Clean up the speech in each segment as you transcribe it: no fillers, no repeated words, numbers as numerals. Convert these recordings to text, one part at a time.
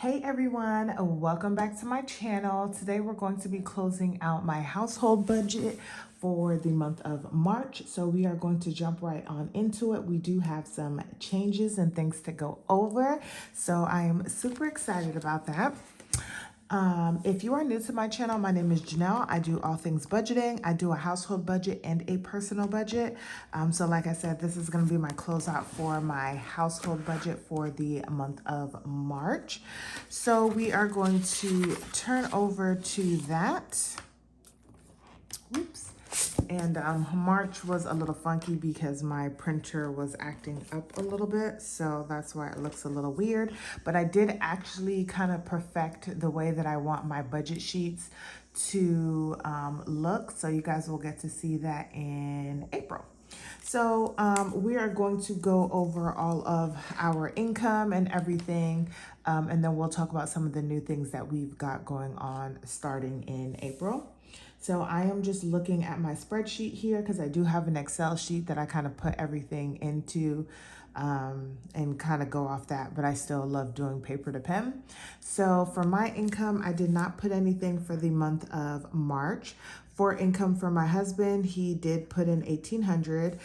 Hey everyone, welcome back to my channel. Today we're going to be closing out my household budget for the month of March. So we are going to jump right on into it. We do have some changes and things to go over. So I am super excited about that. If you are new to my channel, my name is Janelle. I do all things budgeting. I do a household budget and a personal budget. So like I said, this is going to be my closeout for my household budget for the month of March. So we are going to turn over to that. Whoops. And March was a little funky because my printer was acting up a little bit. So that's why it looks a little weird. But I did actually kind of perfect the way that I want my budget sheets to look. So you guys will get to see that in April. So we are going to go over all of our income and everything. And then we'll talk about some of the new things that we've got going on starting in April. So I am just looking at my spreadsheet here because I do have an Excel sheet that I kind of put everything into and kind of go off that, but I still love doing paper to pen. So for my income, I did not put anything for the month of March. For income for my husband, he did put in $1,800.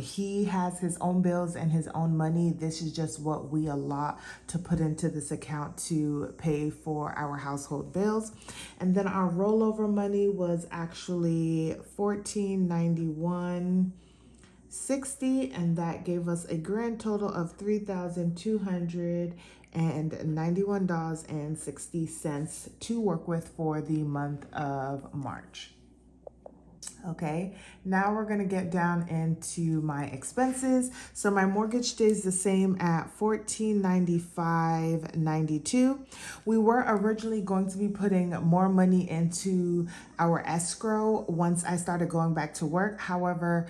He has his own bills and his own money. This is just what we allot to put into this account to pay for our household bills. And then our rollover money was actually $1,491.60, and that gave us a grand total of $3,291.60 to work with for the month of March. Okay, now we're gonna get down into my expenses. So my mortgage stays the same at $1,495.92. We were originally going to be putting more money into our escrow once I started going back to work. However,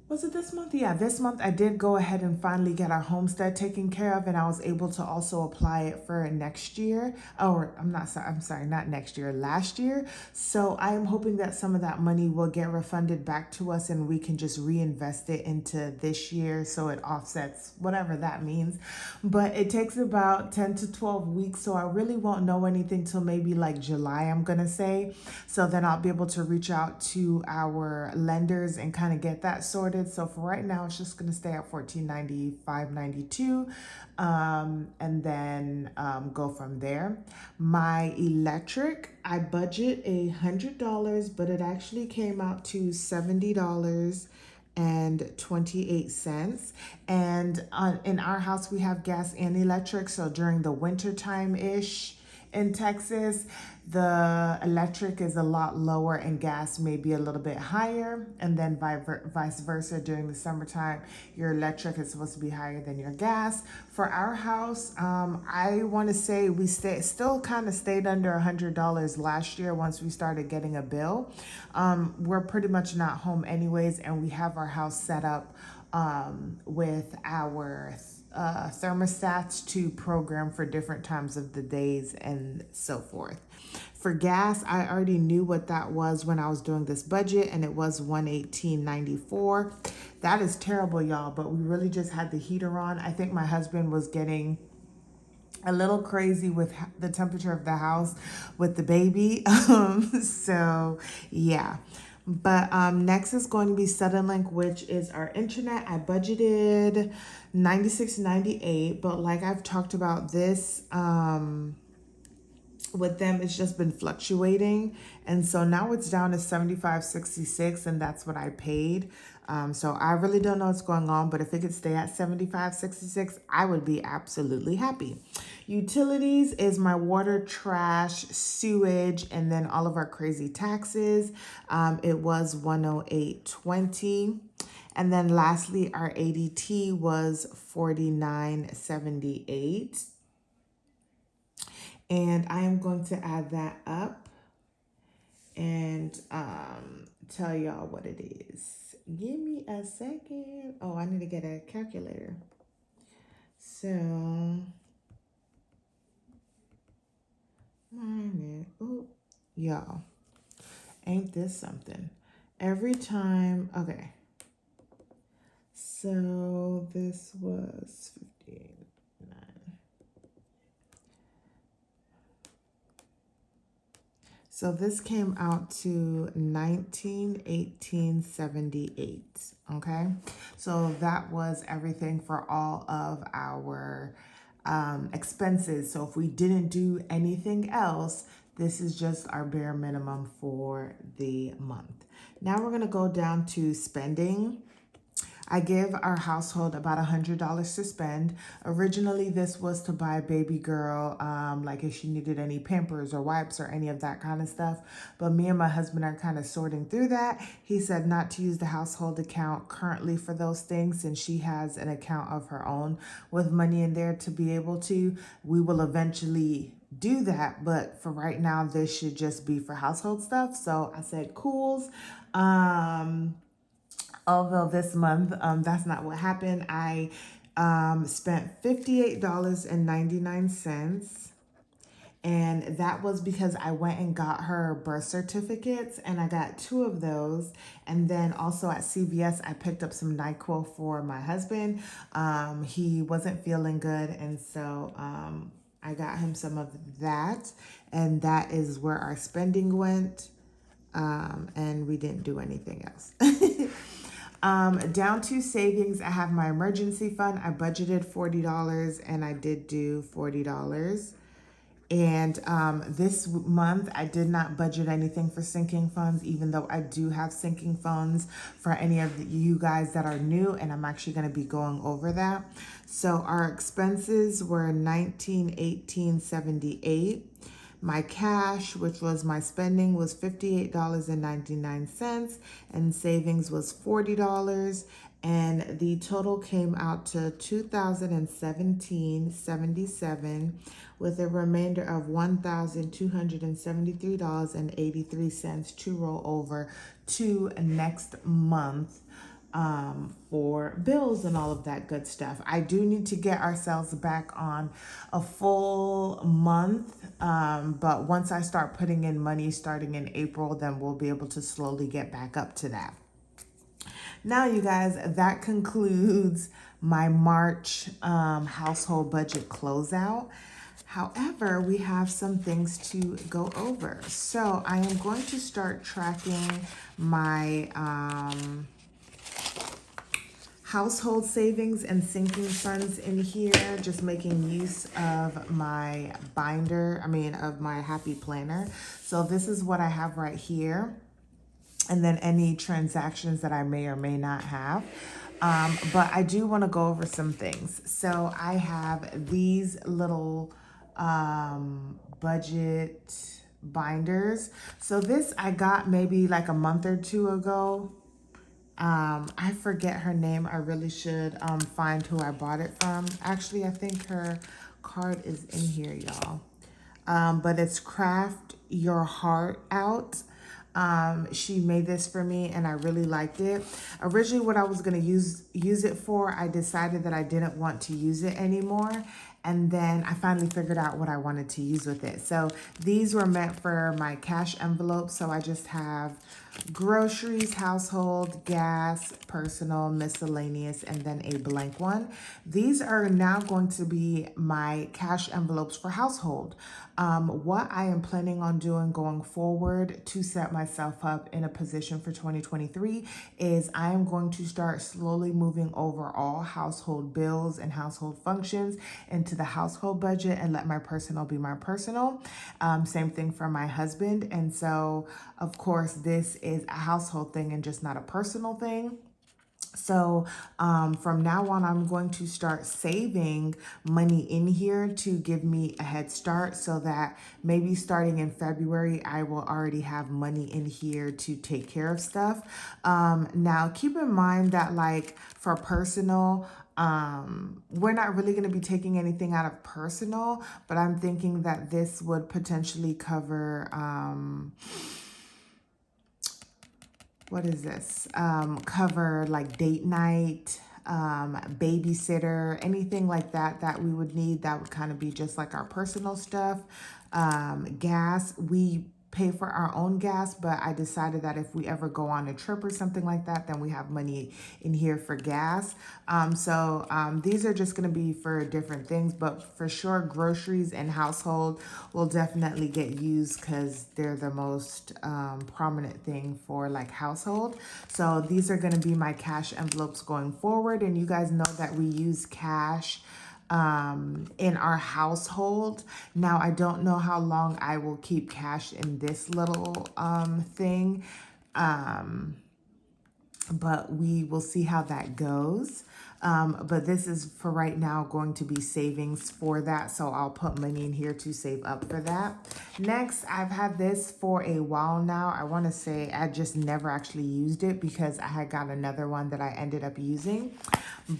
was it this month? Yeah, this month I did go ahead and finally get our homestead taken care of, and I was able to also apply it for next year. Or I'm sorry, not next year, last year. So I am hoping that some of that money will get refunded back to us and we can just reinvest it into this year so it offsets whatever that means. But it takes about 10 to 12 weeks, so I really won't know anything till maybe like July, I'm gonna say. So then I'll be able to reach out to our lenders and kind of get that sorted. So for right now, it's just going to stay at $1,495.92, and then go from there. My electric, I budget $100, but it actually came out to $70.28. And in our house, we have gas and electric. So during the winter time ish in Texas, the electric is a lot lower and gas may be a little bit higher, and then vice versa. During the summertime, your electric is supposed to be higher than your gas. For our house, I want to say we still kind of stayed under $100 last year once we started getting a bill. We're pretty much not home anyways, and we have our house set up with our thermostats to program for different times of the days and so forth. For gas, I already knew what that was when I was doing this budget, and it was $118.94. That is terrible, y'all, but we really just had the heater on. I think my husband was getting a little crazy with the temperature of the house with the baby. So yeah. But next is going to be Suddenlink, which is our internet. I budgeted $96.98, but like I've talked about this, with them, it's just been fluctuating, and so now it's down to $75.66, and that's what I paid. So I really don't know what's going on, but if it could stay at $75.66, I would be absolutely happy. Utilities is my water, trash, sewage, and then all of our crazy taxes. It was $108.20. And then lastly, our ADT was $49.78. And I am going to add that up and tell y'all what it is. Give me a second. Oh, I need to get a calculator. So, oh, y'all, ain't this something? Every time, okay. So this was 59. So this came out to 1918.78. Okay, so that was everything for all of our expenses. So if we didn't do anything else, this is just our bare minimum for the month. Now we're gonna go down to spending. I give our household about $100 to spend. Originally, this was to buy baby girl, like if she needed any Pampers or wipes or any of that kind of stuff. But me and my husband are kind of sorting through that. He said not to use the household account currently for those things, and she has an account of her own with money in there to be able to. We will eventually do that, but for right now, this should just be for household stuff. So I said, cools. Although this month, that's not what happened. I spent $58.99. And that was because I went and got her birth certificates, and I got 2 of those. And then also at CVS, I picked up some NyQuil for my husband. He wasn't feeling good, and so I got him some of that. And that is where our spending went. And we didn't do anything else. Down to savings, I have my emergency fund. I budgeted $40 and I did do $40. And this month, I did not budget anything for sinking funds, even though I do have sinking funds for any of you guys that are new, and I'm actually going to be going over that. So our expenses were $1918.78. My cash, which was my spending, was $58.99, and savings was $40. And the total came out to $2,017.77, with a remainder of $1,273.83 to roll over to next month for bills and all of that good stuff. I do need to get ourselves back on a full month, but once I start putting in money starting in April, then we'll be able to slowly get back up to that. Now, you guys, that concludes my March household budget closeout. However, we have some things to go over. So I am going to start tracking my household savings and sinking funds in here, just making use of my binder, of my happy planner. So this is what I have right here. And then any transactions that I may or may not have. But I do want to go over some things. So I have these little budget binders. So this I got maybe like a month or 2 ago. I forget her name. I really should find who I bought it from. Actually, I think her card is in here, y'all. But it's Craft Your Heart Out. She made this for me and I really liked it. Originally what I was going to use it for, I decided that I didn't want to use it anymore. And then I finally figured out what I wanted to use with it. So these were meant for my cash envelope. So I just have groceries, household, gas, personal, miscellaneous, and then a blank one. These are now going to be my cash envelopes for household. What I am planning on doing going forward to set myself up in a position for 2023 is I am going to start slowly moving over all household bills and household functions into the household budget and let my personal be my personal. Same thing for my husband. And so, of course, this is a household thing and just not a personal thing. So from now on, I'm going to start saving money in here to give me a head start so that maybe starting in February, I will already have money in here to take care of stuff. Now, keep in mind that like for personal, we're not really going to be taking anything out of personal, but I'm thinking that this would potentially cover, what is this? Cover like date night, babysitter, anything like that that we would need. That would kind of be just like our personal stuff. Gas, we pay for our own gas, but I decided that if we ever go on a trip or something like that, then we have money in here for gas. These are just going to be for different things, but for sure groceries and household will definitely get used because they're the most prominent thing for like household. So these are going to be my cash envelopes going forward, and you guys know that we use cash in our household. Now, I don't know how long I will keep cash in this little thing, but we will see how that goes. But this is for right now going to be savings for that. So I'll put money in here to save up for that. Next, I've had this for a while now. I want to say I just never actually used it because I had got another one that I ended up using.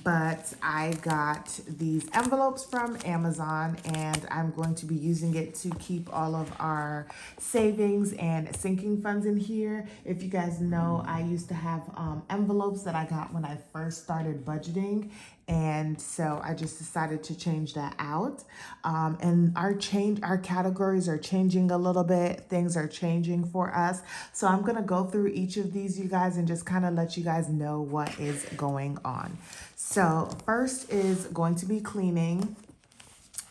But I got these envelopes from Amazon, and I'm going to be using it to keep all of our savings and sinking funds in here. If you guys know, I used to have envelopes that I got when I first started budgeting, and so I just decided to change that out. And our categories are changing a little bit. Things are changing for us. So I'm gonna go through each of these, you guys, and just kind of let you guys know what is going on. So first is going to be cleaning.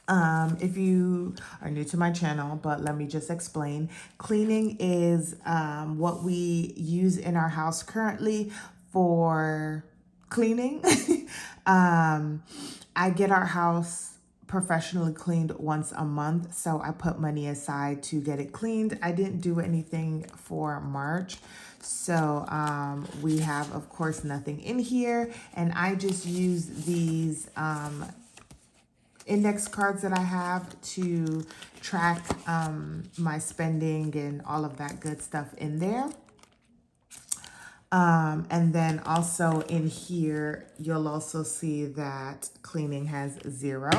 If you are new to my channel, but let me just explain. Cleaning is what we use in our house currently for cleaning. I get our house professionally cleaned once a month, so I put money aside to get it cleaned. I didn't do anything for March, so we have, of course, nothing in here, and I just use these index cards that I have to track my spending and all of that good stuff in there. And then also in here, you'll also see that cleaning has 0.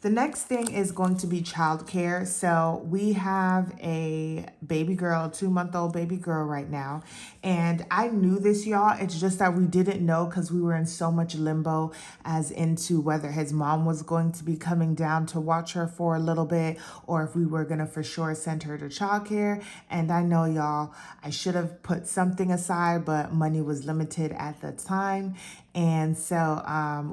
The next thing is going to be childcare. So we have a baby girl, 2-month-old baby girl right now. And I knew this, y'all. It's just that we didn't know because we were in so much limbo as into whether his mom was going to be coming down to watch her for a little bit, or if we were going to for sure send her to childcare. And I know, y'all, I should have put something aside, but money was limited at the time. And so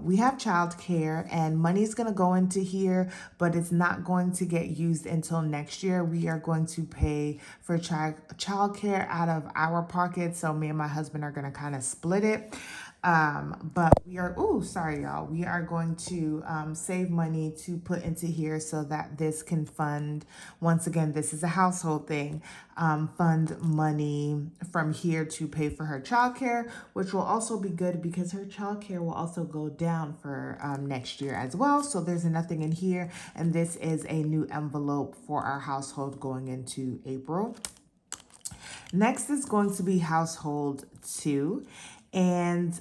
we have childcare, and money's going to go into here, but it's not going to get used until next year. We are going to pay for childcare out of our pocket. So me and my husband are going to kind of split it. But we are, sorry, y'all. We are going to save money to put into here so that this can fund, once again, this is a household thing, fund money from here to pay for her childcare, which will also be good because her childcare will also go down for next year as well. So there's nothing in here, and this is a new envelope for our household going into April. Next is going to be household 2. And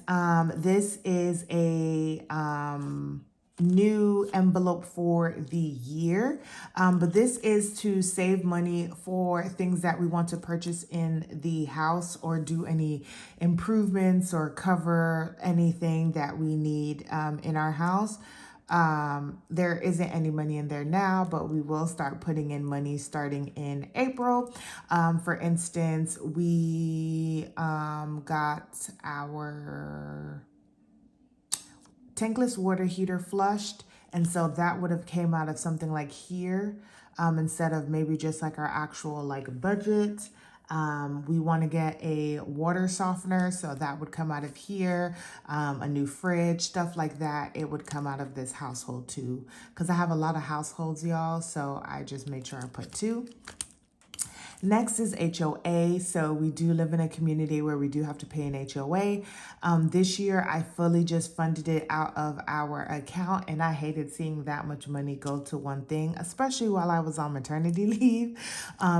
this is a new envelope for the year. But this is to save money for things that we want to purchase in the house or do any improvements or cover anything that we need in our house. There isn't any money in there now, but we will start putting in money starting in April. For instance, we got our tankless water heater flushed, and so that would have came out of something like here, instead of maybe just like our actual like budget. We want to get a water softener, so that would come out of here. A new fridge, stuff like that, it would come out of this household too, because I have a lot of households, y'all, so I just made sure I put 2. Next is HOA. So we do live in a community where we do have to pay an HOA. This year, I fully just funded it out of our account, and I hated seeing that much money go to one thing, especially while I was on maternity leave.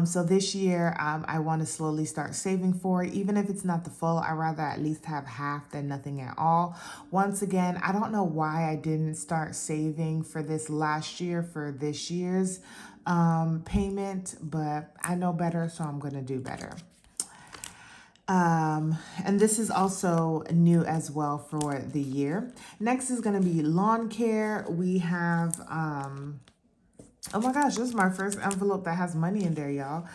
So this year, I want to slowly start saving for it. Even if it's not the full, I'd rather at least have half than nothing at all. Once again, I don't know why I didn't start saving for this last year for this year's payment, but I know better, so I'm gonna do better. And this is also new as well for the year. Next is gonna be lawn care. We have Oh my gosh, this is my first envelope that has money in there, y'all.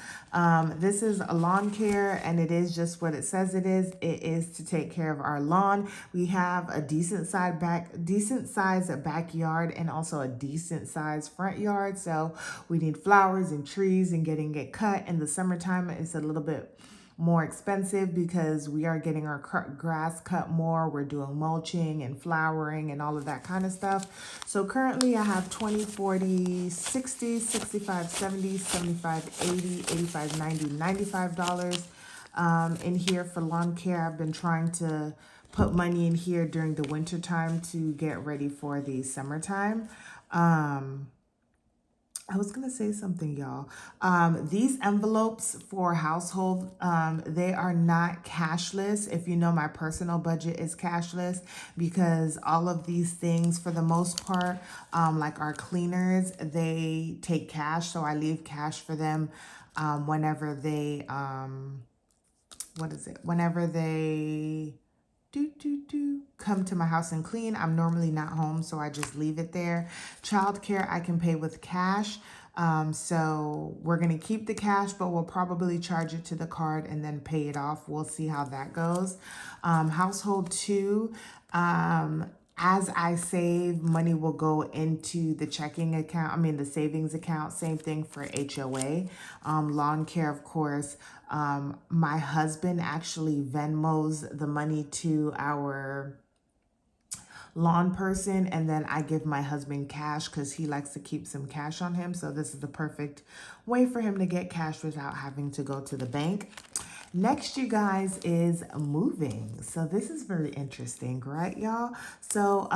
This is a lawn care, and it is just what it says it is. It is to take care of our lawn. We have a decent size backyard, and also a decent size front yard. So we need flowers and trees and getting it cut. In the summertime, it's a little bit more expensive because we are getting our grass cut more. We're doing mulching and flowering and all of that kind of stuff. So currently I have 20, 40, 60, 65, 70, 75, 80, 85, 90, $95 in here for lawn care. I've been trying to put money in here during the winter time to get ready for the summertime. I was gonna say something, y'all. These envelopes for household, they are not cashless. If you know, my personal budget is cashless because all of these things, for the most part, like our cleaners, they take cash. So I leave cash for them whenever they, whenever they come to my house and clean. I'm normally not home, so I just leave it there. Childcare I can pay with cash. So we're gonna keep the cash, but we'll probably charge it to the card and then pay it off. We'll see how that goes. Household two, as I save, money will go into the checking account, the savings account. Same thing for HOA. Lawn care, of course. My husband actually Venmos the money to our lawn person, and then I give my husband cash because he likes to keep some cash on him. So this is the perfect way for him to get cash without having to go to the bank. Next, you guys, is moving. So this is very interesting, right, y'all? So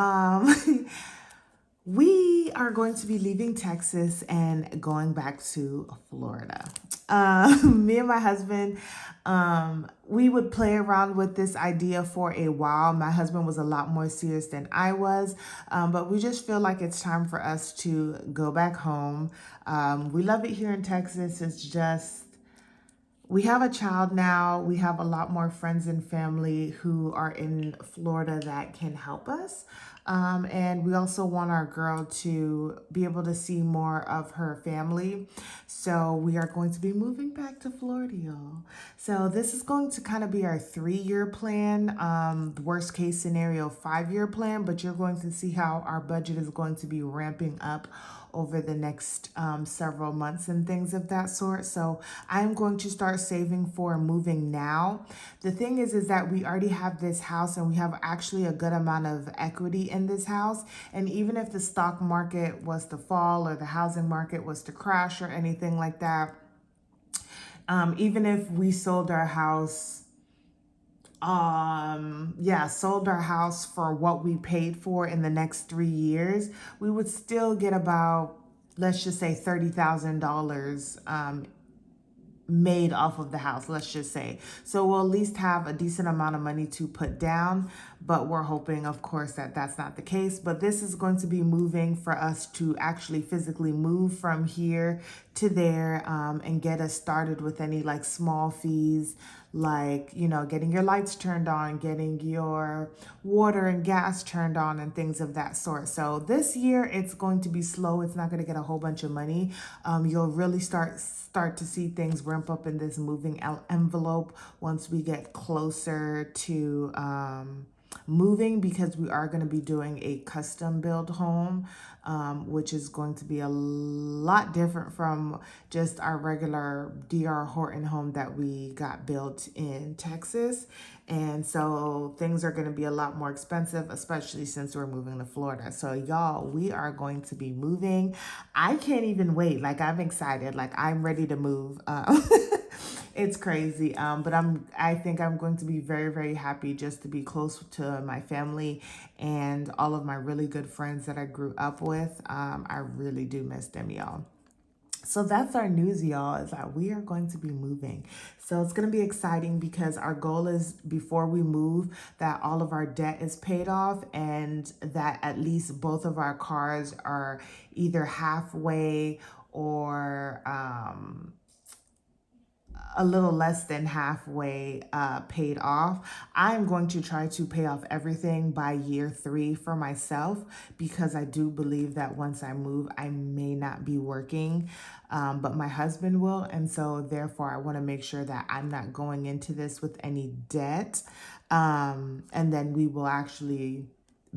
we are going to be leaving Texas and going back to Florida. Me and my husband, we would play around with this idea for a while. My husband was a lot more serious than I was, but we just feel like it's time for us to go back home. We love it here in Texas. It's just, we have a child now. We have a lot more friends and family who are in Florida that can help us. And we also want our girl to be able to see more of her family. So we are going to be moving back to Florida, y'all. So this is going to kind of be our 3-year plan, worst case scenario, 5-year plan, but you're going to see how our budget is going to be ramping up over the next several months and things of that sort. So I'm going to start saving for moving now. The thing is that we already have this house and we have actually a good amount of equity in this house. And even if the stock market was to fall or the housing market was to crash or anything like that, even if we sold our house sold our house for what we paid for in the next 3 years, we would still get about, let's just say, $30,000 made off of the house, let's just say. So we'll at least have a decent amount of money to put down, but we're hoping, of course, that that's not the case. But this is going to be moving for us to actually physically move from here to there, and get us started with any like small fees, like, getting your lights turned on, getting your water and gas turned on, and things of that sort. So this year it's going to be slow. It's not going to get a whole bunch of money. You'll really start to see things ramp up in this moving envelope once we get closer to moving, because we are going to be doing a custom build home, which is going to be a lot different from just our regular DR Horton home that we got built in Texas. And so things are going to be a lot more expensive, especially since we're moving to Florida. So y'all, we are going to be moving. I can't even wait. Like, I'm excited. Like, I'm ready to move. It's crazy. But I think I'm going to be very, very happy just to be close to my family and all of my really good friends that I grew up with. I really do miss them, y'all. So that's our news, y'all, is that we are going to be moving. So it's going to be exciting because our goal is, before we move, that all of our debt is paid off and that at least both of our cars are either halfway or a little less than halfway paid off. I'm going to try to pay off everything by year 3 for myself, because I do believe that once I move, I may not be working, but my husband will. And so therefore, I want to make sure that I'm not going into this with any debt. And then we will actually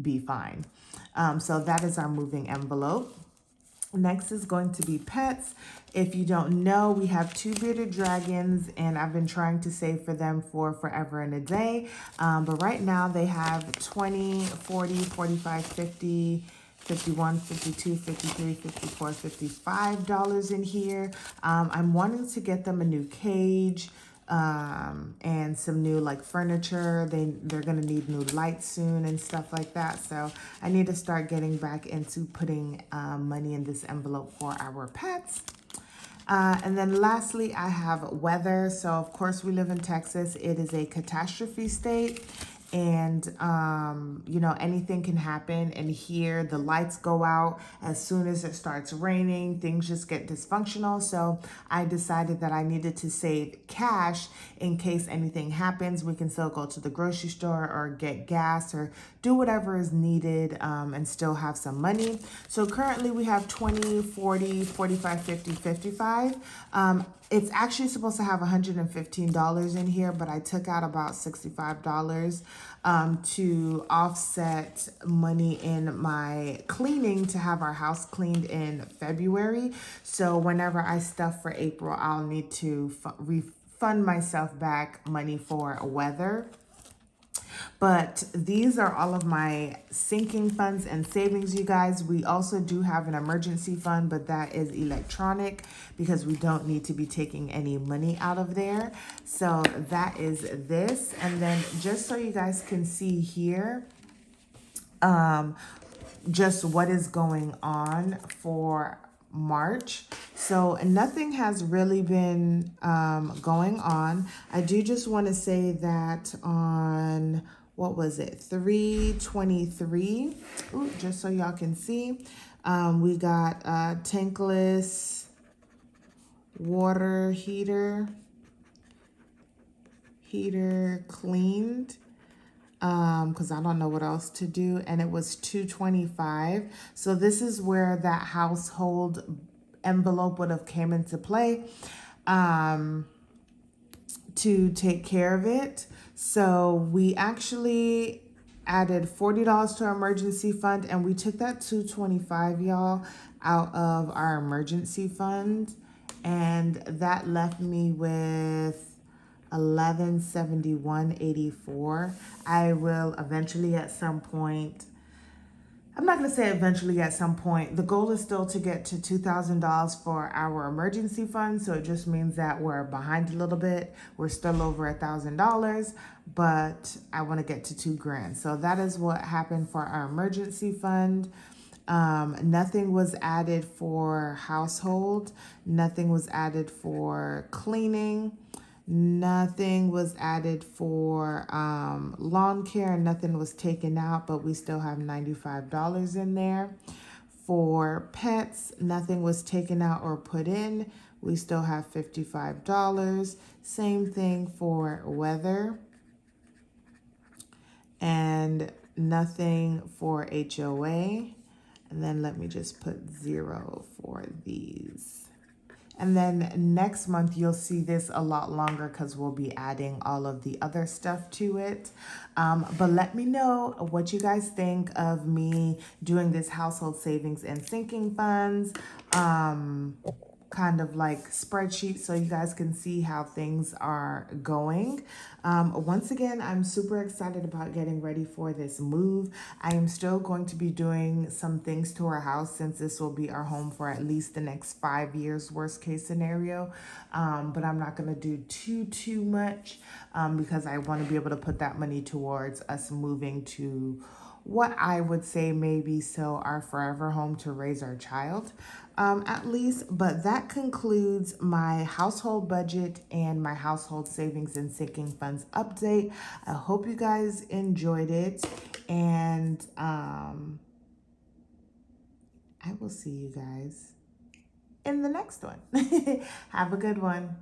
be fine. So that is our moving envelope. Next is going to be pets. If you don't know, we have 2 bearded dragons, and I've been trying to save for them for forever and a day. But right now they have 20, 40, 45, 50, 51, 52, 53, 54, $55 in here. I'm wanting to get them a new cage, and some new like furniture. They're gonna need new lights soon and stuff like that. So I need to start getting back into putting money in this envelope for our pets. And then lastly, I have weather. So of course we live in Texas. It is a catastrophe state. And, you know, anything can happen. And here the lights go out as soon as it starts raining. Things just get dysfunctional. So I decided that I needed to save cash in case anything happens. We can still go to the grocery store or get gas or do whatever is needed, and still have some money. So currently we have 20, 40, 45, 50, 55. It's actually supposed to have $115 in here, but I took out about $65 to offset money in my cleaning to have our house cleaned in February. So whenever I stuff for April, I'll need to refund myself back money for weather. But these are all of my sinking funds and savings, you guys. We also do have an emergency fund, but that is electronic because we don't need to be taking any money out of there. So that is this. And then just so you guys can see here, just what is going on for March. So nothing has really been going on. I do just want to say that on, what was it, 3/23, just so y'all can see, we got a tankless water heater cleaned, because I don't know what else to do, and it was $225. So this is where that household envelope would have came into play, to take care of it. So we actually added $40 to our emergency fund, and we took that $225, y'all, out of our emergency fund, and that left me with $1171.84. I will eventually at some point, I'm not going to say eventually at some point, the goal is still to get to $2,000 for our emergency fund. So it just means that we're behind a little bit. We're still over $1,000, but I want to get to $2,000. So that is what happened for our emergency fund. Nothing was added for household. Nothing was added for cleaning. Nothing was added for lawn care. Nothing was taken out, but we still have $95 in there. For pets, nothing was taken out or put in. We still have $55. Same thing for weather. And nothing for HOA. And then let me just put 0 for these. And then next month, you'll see this a lot longer because we'll be adding all of the other stuff to it. But let me know what you guys think of me doing this household savings and sinking funds, kind of like spreadsheet, so you guys can see how things are going. Once again, I'm super excited about getting ready for this move. I am still going to be doing some things to our house since this will be our home for at least the next 5 years, worst case scenario. But I'm not going to do too much because I want to be able to put that money towards us moving to what I would say maybe so our forever home to raise our child, at least. But that concludes my household budget and my household savings and sinking funds update. I hope you guys enjoyed it, and I will see you guys in the next one. Have a good one.